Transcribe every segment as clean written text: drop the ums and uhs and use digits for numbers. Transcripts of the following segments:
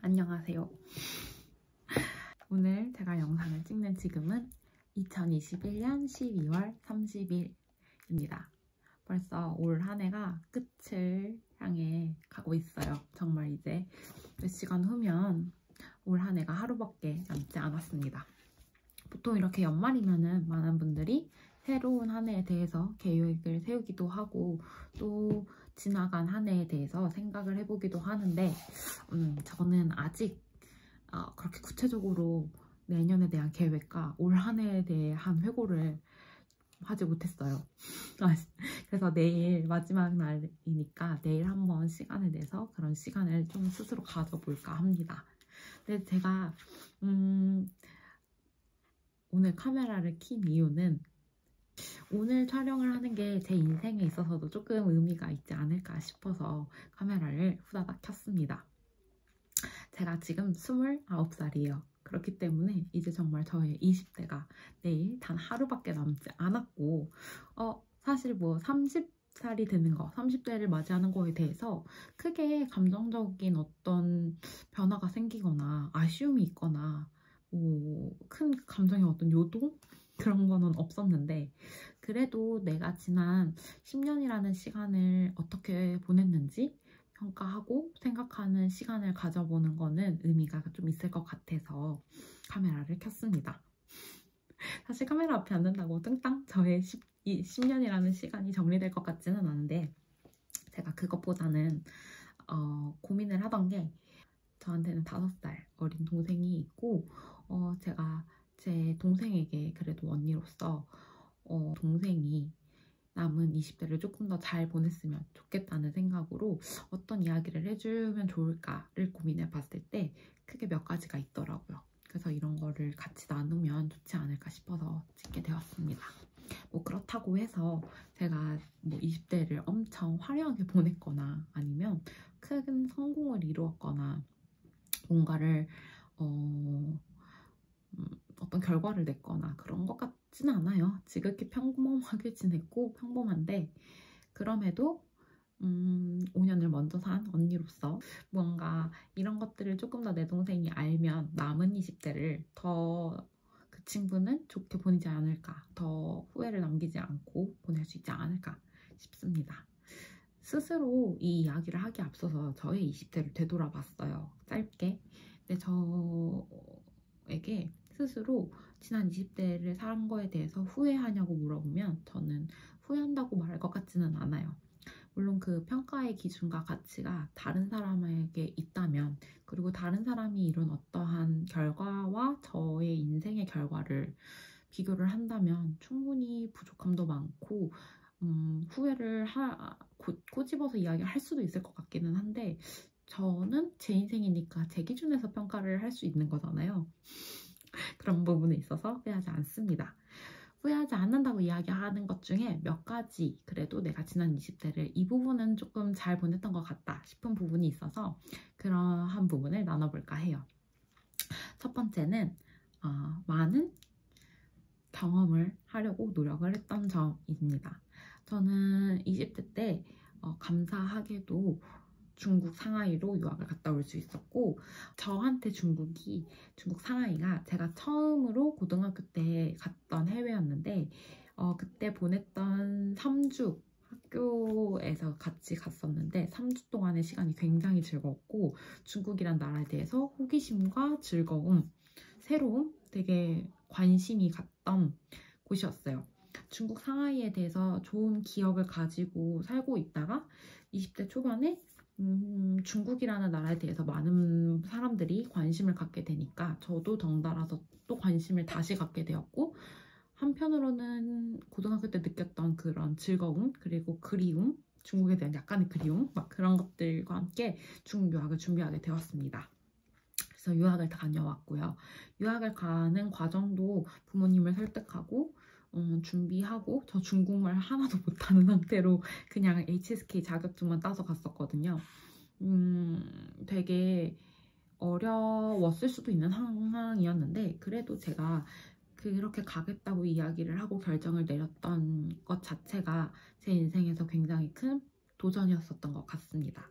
안녕하세요. 오늘 제가 영상을 찍는 지금은 2021년 12월 30일입니다. 벌써 올 한 해가 끝을 향해 가고 있어요. 정말 이제 몇 시간 후면 올 한 해가 하루밖에 남지 않았습니다. 보통 이렇게 연말이면은 많은 분들이 새로운 한 해에 대해서 계획을 세우기도 하고 또 지나간 한 해에 대해서 생각을 해보기도 하는데 저는 아직 그렇게 구체적으로 내년에 대한 계획과 올 한 해에 대한 회고를 하지 못했어요. 그래서 내일 마지막 날이니까 내일 한번 시간을 내서 그런 시간을 좀 스스로 가져볼까 합니다. 근데 제가 오늘 카메라를 킨 이유는 오늘 촬영을 하는 게 제 인생에 있어서도 조금 의미가 있지 않을까 싶어서 카메라를 후다닥 켰습니다. 제가 지금 29살이에요. 그렇기 때문에 이제 정말 저의 20대가 내일 단 하루밖에 남지 않았고 사실 뭐 30살이 되는 거, 30대를 맞이하는 거에 대해서 크게 감정적인 어떤 변화가 생기거나 아쉬움이 있거나 큰 감정의 어떤 요동? 그런 거는 없었는데 그래도 내가 지난 10년이라는 시간을 어떻게 보냈는지 평가하고 생각하는 시간을 가져보는 거는 의미가 좀 있을 것 같아서 카메라를 켰습니다. 사실 카메라 앞에 앉는다고 뚱땅 저의 10년이라는 시간이 정리될 것 같지는 않은데 제가 그것보다는 고민을 하던 게 저한테는 5살 어린 동생이 있고 제가 제 동생에게 그래도 언니로서 동생이 남은 20대를 조금 더 잘 보냈으면 좋겠다는 생각으로 어떤 이야기를 해주면 좋을까를 고민해 봤을 때 크게 몇 가지가 있더라고요. 그래서 이런 거를 같이 나누면 좋지 않을까 싶어서 찍게 되었습니다. 뭐 그렇다고 해서 제가 뭐 20대를 엄청 화려하게 보냈거나 아니면 큰 성공을 이루었거나 뭔가를 어떤 결과를 냈거나 그런 것 같진 않아요. 지극히 평범하게 지냈고 평범한데 그럼에도 5년을 먼저 산 언니로서 뭔가 이런 것들을 조금 더 내 동생이 알면 남은 20대를 더 그 친구는 좋게 보내지 않을까, 더 후회를 남기지 않고 보낼 수 있지 않을까 싶습니다. 스스로 이 이야기를 하기에 앞서서 저의 20대를 되돌아봤어요. 짧게. 근데 저에게 스스로 지난 20대를 산 거에 대해서 후회하냐고 물어보면 저는 후회한다고 말할 것 같지는 않아요. 물론 그 평가의 기준과 가치가 다른 사람에게 있다면 그리고 다른 사람이 이룬 어떠한 결과와 저의 인생의 결과를 비교를 한다면 충분히 부족함도 많고 후회를 꼬집어서 이야기할 수도 있을 것 같기는 한데 저는 제 인생이니까 제 기준에서 평가를 할 수 있는 거잖아요. 그런 부분에 있어서 후회하지 않습니다. 후회하지 않는다고 이야기하는 것 중에 몇 가지 그래도 내가 지난 20대를 이 부분은 조금 잘 보냈던 것 같다 싶은 부분이 있어서 그러한 부분을 나눠볼까 해요. 첫 번째는 많은 경험을 하려고 노력을 했던 점입니다. 저는 20대 때 감사하게도 중국 상하이로 유학을 갔다 올 수 있었고 저한테 중국 상하이가 제가 처음으로 고등학교 때 갔던 해외였는데 그때 보냈던 3주 학교에서 같이 갔었는데 3주 동안의 시간이 굉장히 즐거웠고 중국이란 나라에 대해서 호기심과 즐거움, 새로움, 되게 관심이 갔던 곳이었어요. 중국 상하이에 대해서 좋은 기억을 가지고 살고 있다가 20대 초반에 중국이라는 나라에 대해서 많은 사람들이 관심을 갖게 되니까 저도 덩달아서 또 관심을 다시 갖게 되었고 한편으로는 고등학교 때 느꼈던 그런 즐거움 그리고 그리움, 중국에 대한 약간의 그리움 막 그런 것들과 함께 중국 유학을 준비하게 되었습니다. 그래서 유학을 다녀왔고요. 유학을 가는 과정도 부모님을 설득하고 준비하고 저 중국말 하나도 못하는 상태로 그냥 HSK 자격증만 따서 갔었거든요. 되게 어려웠을 수도 있는 상황이었는데 그래도 제가 그렇게 가겠다고 이야기를 하고 결정을 내렸던 것 자체가 제 인생에서 굉장히 큰 도전이었었던 것 같습니다.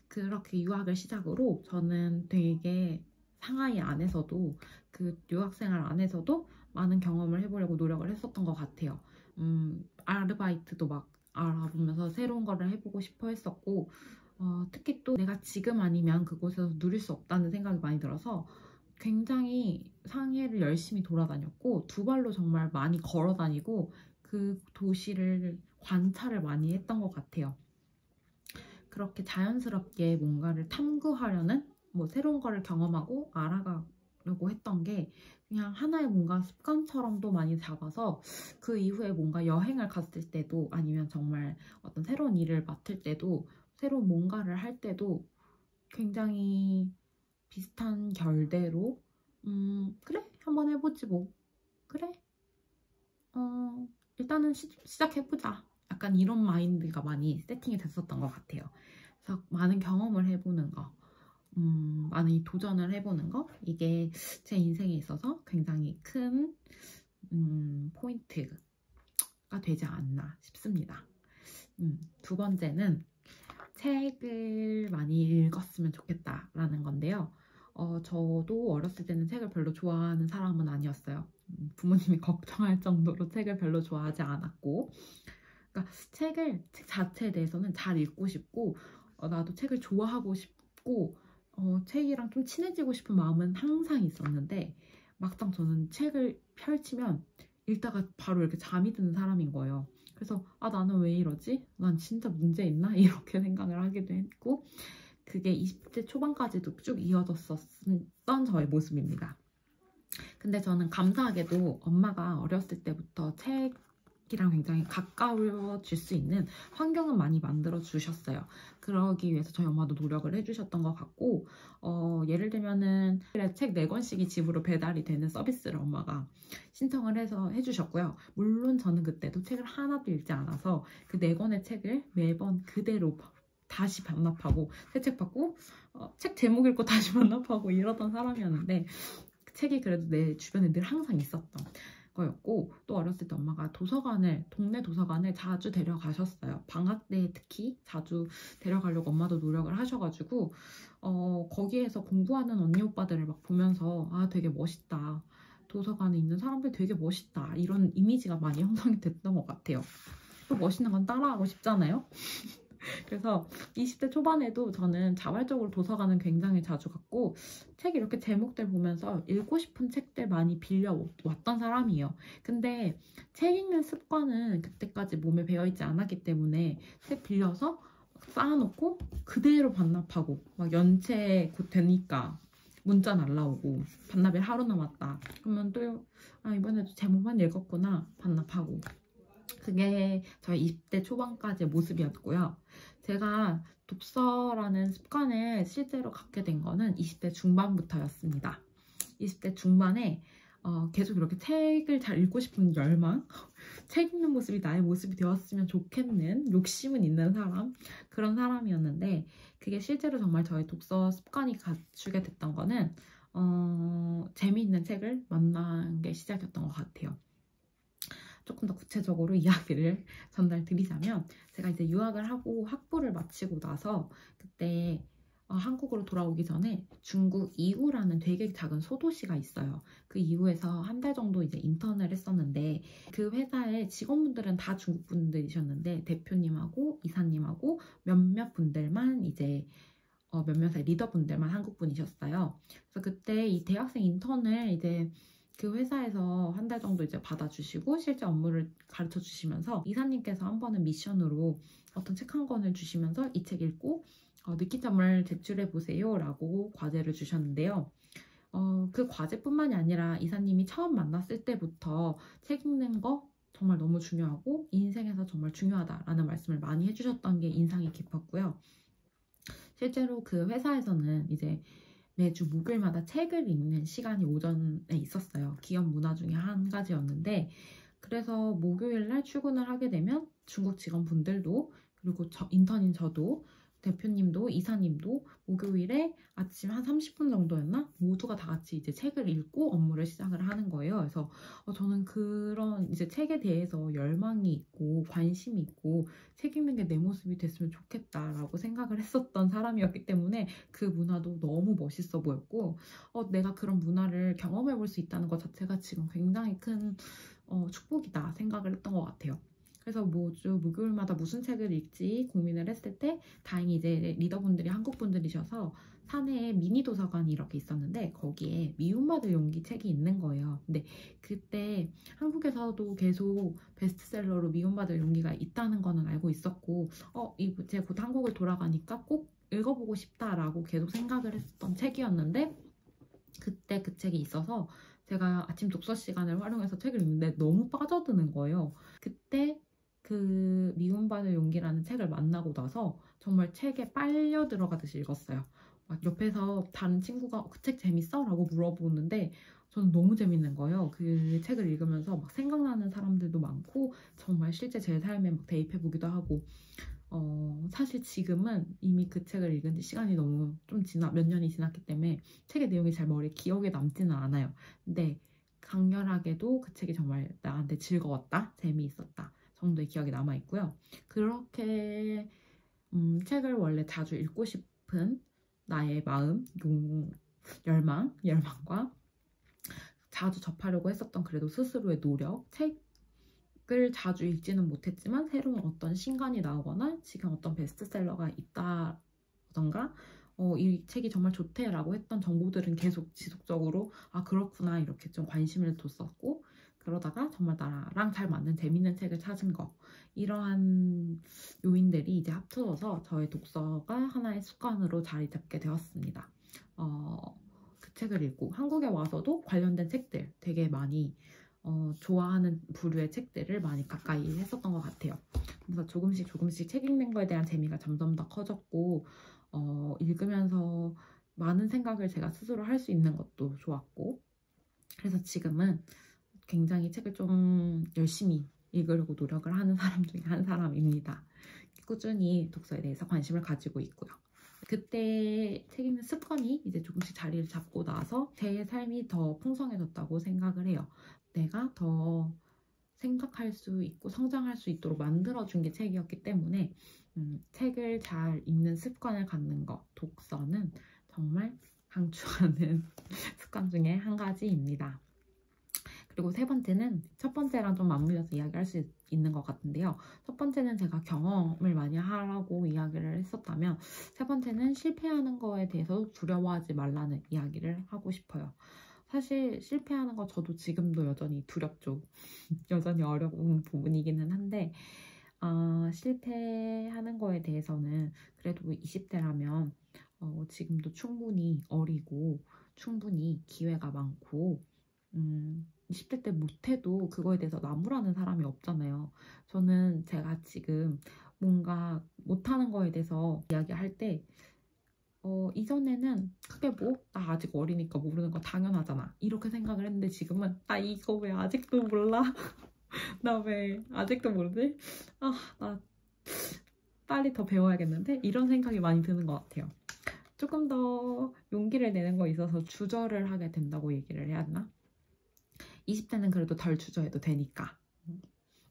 그렇게 유학을 시작으로 저는 되게 상하이 안에서도 그 유학생활 안에서도 많은 경험을 해보려고 노력을 했었던 것 같아요. 아르바이트도 막 알아보면서 새로운 거를 해보고 싶어 했었고 특히 또 내가 지금 아니면 그곳에서 누릴 수 없다는 생각이 많이 들어서 굉장히 상해를 열심히 돌아다녔고 두 발로 정말 많이 걸어 다니고 그 도시를 관찰을 많이 했던 것 같아요. 그렇게 자연스럽게 뭔가를 탐구하려는 뭐 새로운 거를 경험하고 알아가려고 했던 게 그냥 하나의 뭔가 습관처럼도 많이 잡아서 그 이후에 뭔가 여행을 갔을 때도 아니면 정말 어떤 새로운 일을 맡을 때도 새로운 뭔가를 할 때도 굉장히 비슷한 결대로 그래 한번 해보지 뭐 그래 일단은 시작해보자 약간 이런 마인드가 많이 세팅이 됐었던 것 같아요. 그래서 많은 경험을 해보는 거 많이 도전을 해보는 거 이게 제 인생에 있어서 굉장히 큰 포인트가 되지 않나 싶습니다. 두 번째는 책을 많이 읽었으면 좋겠다라는 건데요. 저도 어렸을 때는 책을 별로 좋아하는 사람은 아니었어요. 부모님이 걱정할 정도로 책을 별로 좋아하지 않았고 그러니까 책 자체에 대해서는 잘 읽고 싶고 나도 책을 좋아하고 싶고 책이랑 좀 친해지고 싶은 마음은 항상 있었는데 막상 저는 책을 펼치면 읽다가 바로 이렇게 잠이 드는 사람인 거예요. 그래서 나는 왜 이러지? 난 진짜 문제 있나? 이렇게 생각을 하기도 했고 그게 20대 초반까지도 쭉 이어졌었던 저의 모습입니다. 근데 저는 감사하게도 엄마가 어렸을 때부터 책이랑 굉장히 가까워질 수 있는 환경은 많이 만들어 주셨어요. 그러기 위해서 저희 엄마도 노력을 해주셨던 것 같고 예를 들면은 책 4권씩이 집으로 배달이 되는 서비스를 엄마가 신청을 해서 해주셨고요. 물론 저는 그때도 책을 하나도 읽지 않아서 그 4권의 책을 매번 그대로 다시 반납하고 새 책 받고 책 제목 읽고 다시 반납하고 이러던 사람이었는데 책이 그래도 내 주변에 늘 항상 있었던 거였고 또 어렸을 때 엄마가 동네 도서관을 자주 데려가셨어요. 방학 때 특히 자주 데려가려고 엄마도 노력을 하셔가지고 거기에서 공부하는 언니 오빠들을 막 보면서 되게 멋있다. 도서관에 있는 사람들 되게 멋있다. 이런 이미지가 많이 형성이 됐던 것 같아요. 또 멋있는 건 따라하고 싶잖아요. 그래서 20대 초반에도 저는 자발적으로 도서관은 굉장히 자주 갔고 책 이렇게 제목들 보면서 읽고 싶은 책들 많이 빌려왔던 사람이에요. 근데 책 읽는 습관은 그때까지 몸에 배어있지 않았기 때문에 책 빌려서 쌓아놓고 그대로 반납하고 막 연체 곧 되니까 문자 날라오고 반납일 하루 남았다 그러면 또 이번에도 제목만 읽었구나 반납하고 그게 저희 20대 초반까지의 모습이었고요. 제가 독서라는 습관을 실제로 갖게 된 거는 20대 중반부터였습니다. 20대 중반에 계속 이렇게 책을 잘 읽고 싶은 열망, 책 읽는 모습이 나의 모습이 되었으면 좋겠는 욕심은 있는 사람, 그런 사람이었는데 그게 실제로 정말 저의 독서 습관이 갖추게 됐던 거는 재미있는 책을 만난 게 시작이었던 것 같아요. 조금 더 구체적으로 이야기를 전달드리자면 제가 이제 유학을 하고 학부를 마치고 나서 그때 한국으로 돌아오기 전에 중국 이후라는 되게 작은 소도시가 있어요. 그 이후에서 한 달 정도 이제 인턴을 했었는데 그 회사의 직원분들은 다 중국 분들이셨는데 대표님하고 이사님하고 몇몇 분들만 이제 몇몇의 리더분들만 한국 분이셨어요. 그래서 그때 이 대학생 인턴을 이제 그 회사에서 한 달 정도 이제 받아주시고 실제 업무를 가르쳐 주시면서 이사님께서 한 번은 미션으로 어떤 책 한 권을 주시면서 이 책 읽고 느끼점을 제출해 보세요 라고 과제를 주셨는데요. 그 과제뿐만이 아니라 이사님이 처음 만났을 때부터 책 읽는 거 정말 너무 중요하고 인생에서 정말 중요하다라는 말씀을 많이 해주셨던 게 인상이 깊었고요. 실제로 그 회사에서는 이제 매주 목요일마다 책을 읽는 시간이 오전에 있었어요. 기업 문화 중에 한 가지였는데 그래서 목요일날 출근을 하게 되면 중국 직원분들도 그리고 인턴인 저도 대표님도 이사님도 목요일에 아침 한 30분 정도였나? 모두가 다 같이 이제 책을 읽고 업무를 시작을 하는 거예요. 그래서 저는 그런 이제 책에 대해서 열망이 있고 관심이 있고 책 읽는 게 내 모습이 됐으면 좋겠다라고 생각을 했었던 사람이었기 때문에 그 문화도 너무 멋있어 보였고 내가 그런 문화를 경험해 볼 수 있다는 것 자체가 지금 굉장히 큰 축복이다 생각을 했던 것 같아요. 그래서 매주 목요일마다 무슨 책을 읽지 고민을 했을 때 다행히 이제 리더분들이 한국 분들이셔서 사내에 미니 도서관이 이렇게 있었는데 거기에 미움받을 용기 책이 있는 거예요. 근데 그때 한국에서도 계속 베스트셀러로 미움받을 용기가 있다는 거는 알고 있었고 이제 곧 한국을 돌아가니까 꼭 읽어보고 싶다라고 계속 생각을 했었던 책이었는데 그때 그 책이 있어서 제가 아침 독서 시간을 활용해서 책을 읽는데 너무 빠져드는 거예요. 그때 그 미움받을 용기라는 책을 만나고 나서 정말 책에 빨려 들어가듯이 읽었어요. 막 옆에서 다른 친구가 그 책 재밌어? 라고 물어보는데 저는 너무 재밌는 거예요. 그 책을 읽으면서 막 생각나는 사람들도 많고 정말 실제 제 삶에 막 대입해보기도 하고 사실 지금은 이미 그 책을 읽은 지 시간이 너무 좀 몇 년이 지났기 때문에 책의 내용이 잘 머리에 기억에 남지는 않아요. 근데 강렬하게도 그 책이 정말 나한테 즐거웠다, 재미있었다 정도의 기억이 남아있고요. 그렇게 책을 원래 자주 읽고 싶은 나의 마음, 열망과 자주 접하려고 했었던 그래도 스스로의 노력, 책을 자주 읽지는 못했지만 새로운 어떤 신간이 나오거나 지금 어떤 베스트셀러가 있다던가 이 책이 정말 좋대라고 했던 정보들은 계속 지속적으로 그렇구나 이렇게 좀 관심을 뒀었고 그러다가 정말 나랑 잘 맞는 재밌는 책을 찾은 거 이러한 요인들이 이제 합쳐져서 저의 독서가 하나의 습관으로 자리 잡게 되었습니다. 그 책을 읽고 한국에 와서도 관련된 책들 되게 많이 좋아하는 부류의 책들을 많이 가까이 했었던 것 같아요. 그래서 조금씩 책 읽는 거에 대한 재미가 점점 더 커졌고 읽으면서 많은 생각을 제가 스스로 할 수 있는 것도 좋았고 그래서 지금은 굉장히 책을 좀 열심히 읽으려고 노력을 하는 사람 중에 한 사람입니다. 꾸준히 독서에 대해서 관심을 가지고 있고요. 그때 책 읽는 습관이 이제 조금씩 자리를 잡고 나서 제 삶이 더 풍성해졌다고 생각을 해요. 내가 더 생각할 수 있고 성장할 수 있도록 만들어준 게 책이었기 때문에 책을 잘 읽는 습관을 갖는 것, 독서는 정말 강추하는 습관 중에 한 가지입니다. 그리고 세 번째는 첫 번째랑 좀 맞물려서 이야기할 수 있는 것 같은데요. 첫 번째는 제가 경험을 많이 하라고 이야기를 했었다면 세 번째는 실패하는 거에 대해서 두려워하지 말라는 이야기를 하고 싶어요. 사실 실패하는 거 저도 지금도 여전히 두렵죠. 여전히 어려운 부분이기는 한데 실패하는 거에 대해서는 그래도 20대라면 지금도 충분히 어리고 충분히 기회가 많고 20대 때 못해도 그거에 대해서 나무라는 사람이 없잖아요. 저는 제가 지금 뭔가 못하는 거에 대해서 이야기할 때 이전에는 그게 나 아직 어리니까 모르는 거 당연하잖아 이렇게 생각을 했는데 지금은 나 이거 왜 아직도 몰라? 나 왜 아직도 모르지? 나 빨리 더 배워야겠는데? 이런 생각이 많이 드는 것 같아요. 조금 더 용기를 내는 거에 있어서 주저를 하게 된다고 얘기를 해야 하나? 20대는 그래도 덜 주저해도 되니까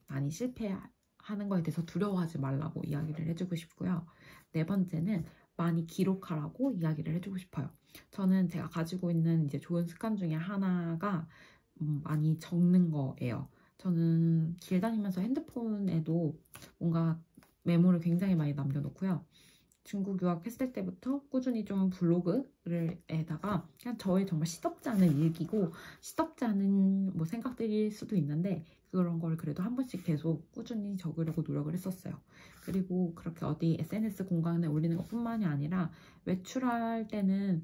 많이 실패하는 거에 대해서 두려워하지 말라고 이야기를 해주고 싶고요. 네 번째는 많이 기록하라고 이야기를 해주고 싶어요. 저는 제가 가지고 있는 이제 좋은 습관 중에 하나가 많이 적는 거예요. 저는 길 다니면서 핸드폰에도 뭔가 메모를 굉장히 많이 남겨놓고요. 중국 유학했을 때부터 꾸준히 좀 블로그에다가 그냥 저의 정말 시덥지 않은 일기고 시덥지 않은 뭐 생각들일 수도 있는데 그런 걸 그래도 한 번씩 계속 꾸준히 적으려고 노력을 했었어요. 그리고 그렇게 어디 SNS 공간에 올리는 것뿐만이 아니라 외출할 때는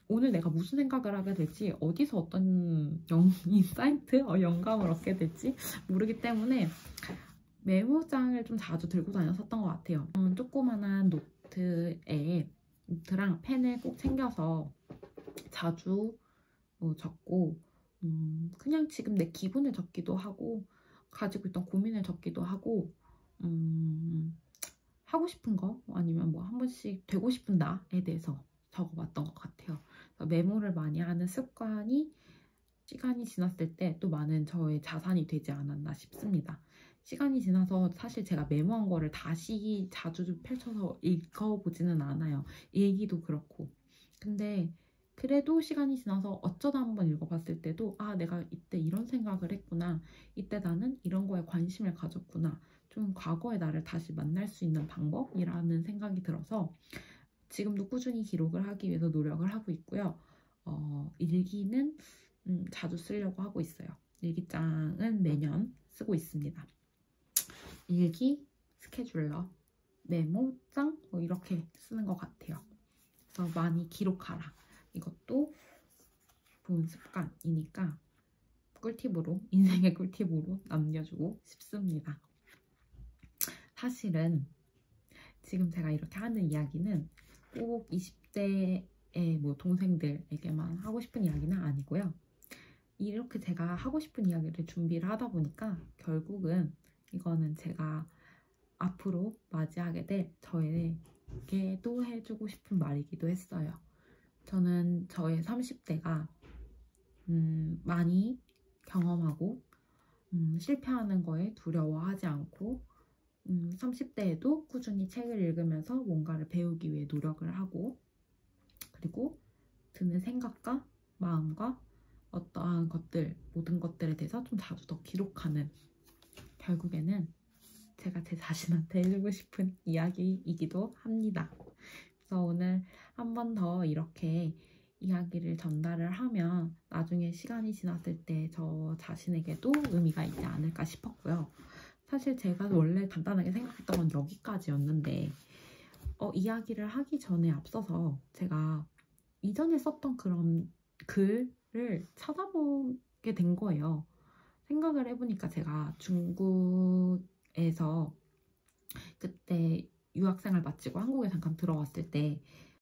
오늘 내가 무슨 생각을 하게 될지 어디서 어떤 인사이트, 영감을 얻게 될지 모르기 때문에 메모장을 좀 자주 들고 다녔었던 것 같아요. 조그만한 노트랑 펜을 꼭 챙겨서 자주 적고 그냥 지금 내 기분을 적기도 하고 가지고 있던 고민을 적기도 하고 하고 싶은 거 아니면 뭐 한 번씩 되고 싶은 나에 대해서 적어봤던 것 같아요. 메모를 많이 하는 습관이 시간이 지났을 때 또 많은 저의 자산이 되지 않았나 싶습니다. 시간이 지나서 사실 제가 메모한 거를 다시 자주 펼쳐서 읽어보지는 않아요. 일기도 그렇고. 근데 그래도 시간이 지나서 어쩌다 한번 읽어봤을 때도 아, 내가 이때 이런 생각을 했구나. 이때 나는 이런 거에 관심을 가졌구나. 좀 과거의 나를 다시 만날 수 있는 방법이라는 생각이 들어서 지금도 꾸준히 기록을 하기 위해서 노력을 하고 있고요. 일기는 자주 쓰려고 하고 있어요. 일기장은 매년 쓰고 있습니다. 일기, 스케줄러, 메모장 뭐 이렇게 쓰는 것 같아요. 그래서 많이 기록하라. 이것도 좋은 습관이니까 꿀팁으로, 인생의 꿀팁으로 남겨주고 싶습니다. 사실은 지금 제가 이렇게 하는 이야기는 꼭 20대의 뭐 동생들에게만 하고 싶은 이야기는 아니고요. 이렇게 제가 하고 싶은 이야기를 준비를 하다 보니까 결국은 이거는 제가 앞으로 맞이하게 될 저에게도 해주고 싶은 말이기도 했어요. 저는 저의 30대가 많이 경험하고 실패하는 거에 두려워하지 않고 30대에도 꾸준히 책을 읽으면서 뭔가를 배우기 위해 노력을 하고 그리고 드는 생각과 마음과 어떠한 것들, 모든 것들에 대해서 좀 자주 더 기록하는 결국에는 제가 제 자신한테 해주고 싶은 이야기이기도 합니다. 그래서 오늘 한 번 더 이렇게 이야기를 전달을 하면 나중에 시간이 지났을 때 저 자신에게도 의미가 있지 않을까 싶었고요. 사실 제가 원래 간단하게 생각했던 건 여기까지였는데 이야기를 하기 전에 앞서서 제가 이전에 썼던 그런 글을 찾아보게 된 거예요. 생각을 해보니까 제가 중국에서 그때 유학생활 마치고 한국에 잠깐 들어왔을 때